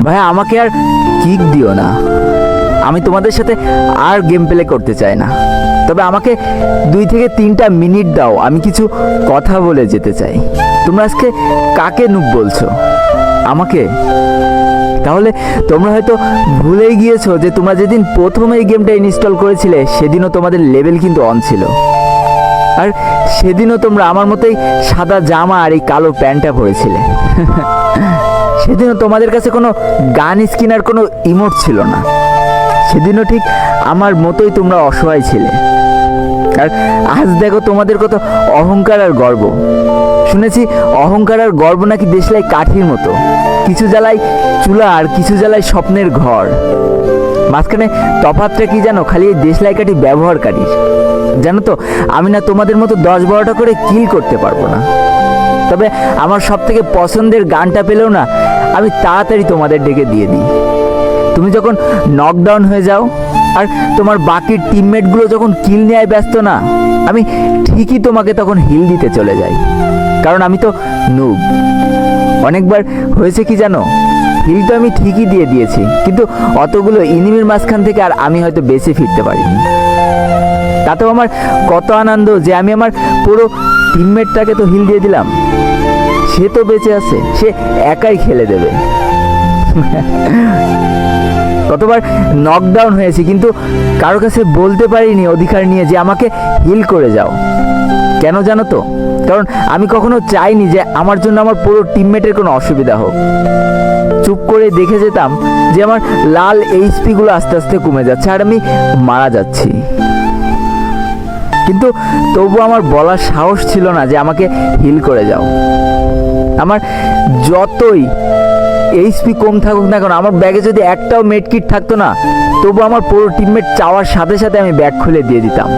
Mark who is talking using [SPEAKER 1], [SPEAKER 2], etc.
[SPEAKER 1] ভাই আমাকে আর কিক দিও না, আমি তোমাদের সাথে আর গেম প্লে করতে চাই না। তবে আমাকে 2 থেকে 3টা মিনিট দাও, আমি কিছু কথা বলে যেতে চাই। তোমরা আজকে কাকে নুব বলছো? আমাকে? তাহলে তোমরা হয়তো ভুলেই গিয়েছো যে তোমরা যেদিন প্রথম এই গেমটা ইনস্টল করেছিলে সেদিনও তোমাদের লেভেল কিন্তু অন ছিল। আর সেদিনও তোমরা আমার মতোই সাদা জামা আর এই কালো প্যান্টটা পরেছিলে। সেদিনও তোমাদের কাছে কোনো গান স্কিন আর কোনো ইমোট ছিল না। সেদিনও ঠিক আমার মতোই তোমরা অসহায় ছিলে। আর আজ দেখো তোমাদের কত অহংকার আর গর্ব। শুনেছি অহংকার আর গর্ব নাকি দেশলাই কাঠির মতো, কিছু জ্বালায় চুলা আর কিছু জ্বালায় স্বপ্নের ঘর। মাঝখানে তফাৎটা কি জানো? খালি এই দেশলাই কাঠি ব্যবহারকারীর। জানো তো আমি না তোমাদের মতো 10-12টা করে কিল করতে পারবো না। তবে আমার সব থেকে পছন্দের গানটা পেলেও না আমি তাড়াতাড়ি তোমাদের ডেকে দিয়ে দিই। তুমি যখন নকডাউন হয়ে যাও আর তোমার বাকি টিমমেটগুলো যখন কিল নেওয়ায় ব্যস্ত না, আমি ঠিকই তোমাকে তখন হিল দিতে চলে যাই। কারণ আমি তো নুব। অনেকবার হয়েছে কি জানো, হিল তো আমি ঠিকই দিয়ে দিয়েছি, কিন্তু অতগুলো এনিমির মাঝখান থেকে আর আমি হয়তো বেঁচে ফিরতে পারিনি। তাতেও আমার কত আনন্দ যে আমি আমার পুরো টিমমেটটাকে তো হিল দিয়ে দিলাম। সে তো বেঁচে আছে, সে একাই খেলে দেবে। কতবার নকডাউন হয়েছি কিন্তু কারো কাছে বলতে পারিনি অধিকার নিয়ে যে আমাকে হিল করে যাও। কেন জানো তো? কারণ আমি কখনো চাইনি যে আমার জন্য আমার পুরো টিমমেটের কোনো অসুবিধা হোক। চুপ করে দেখে যেতাম যে আমার লাল এইচপি গুলো আস্তে আস্তে কমে যাচ্ছে আর আমি মারা যাচ্ছি। কিন্তু তবু আমার বলার সাহস ছিল না যে আমাকে হিল করে যাও। আমার যতই এইচপি কম থাকুক না কেন, আমার ব্যাগে যদি একটাও মেডকিট থাকতো না, তবু আমার পুরো টিমমেট চাওয়ার সাথে সাথে আমি ব্যাগ খুলে দিয়ে দিতাম।